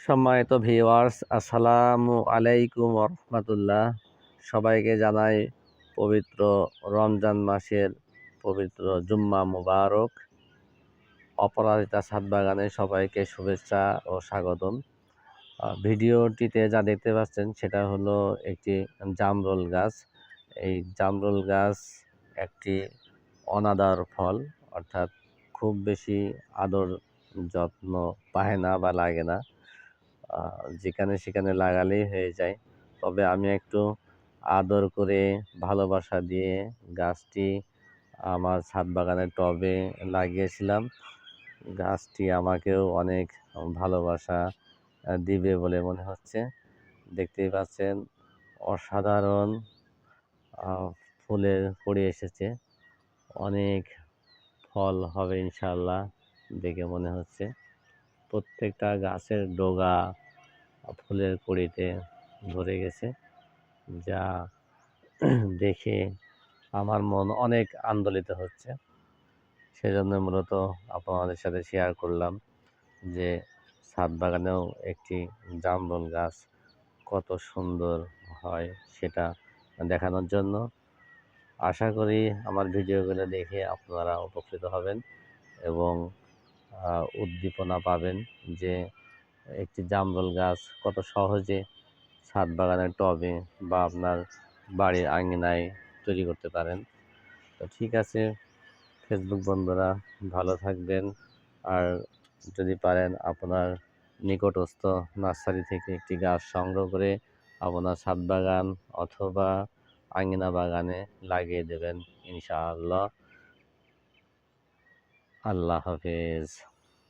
সম্মানিত ভিউয়ার্স, আসসালামু আলাইকুম রহমতুল্লাহ। সবাইকে জানাই পবিত্র রমজান মাসের পবিত্র জুম্মা মুবারক। অপরাজিতা ছাদ বাগানে সবাইকে শুভেচ্ছা ও স্বাগতম। ভিডিওটিতে যা দেখতে পাচ্ছেন সেটা হলো একটি জামরুল গাছ। এই জামরুল গাছ একটি অনাদার ফল, অর্থাৎ খুব বেশি আদর যত্ন পায় না বা লাগে না, যেখানে সেখানে লাগালেই হয়ে যায়। তবে আমি একটু আদর করে ভালোবাসা দিয়ে গাছটি আমার ছাদ বাগানের টবে লাগিয়েছিলাম। গাছটি আমাকেও অনেক ভালোবাসা দিবে বলে মনে হচ্ছে। দেখতেই পাচ্ছেন অসাধারণ ফুলের পড়ে এসেছে, অনেক ফল হবে ইনশাআল্লাহ দেখে মনে হচ্ছে। প্রত্যেকটা গাছের ডগা ফুলের কুঁড়িতে ভরে গেছে, যা দেখে আমার মন অনেক আন্দোলিত হচ্ছে। সেজন্য মূলত আপনাদের সাথে শেয়ার করলাম যে ছাদ বাগানেও একটি জামরুল গাছ কত সুন্দর হয় সেটা দেখানোর জন্য। আশা করি আমার ভিডিওগুলো দেখে আপনারা উপকৃত হবেন এবং উদ্দীপনা পাবেন যে একটি জামরুল গাছ কত সহজে ছাদ বাগানের টবে বা আপনার বাড়ির আঙিনায় তৈরি করতে পারেন। তো ঠিক আছে ফেসবুক বন্ধুরা, ভালো থাকবেন। আর যদি পারেন আপনার নিকটস্থ নার্সারি থেকে একটি গাছ সংগ্রহ করে আপনার ছাদ বাগান অথবা আঙিনা বাগানে লাগিয়ে দেবেন ইনশাআল্লাহ। আল্লাহ হাফেজ।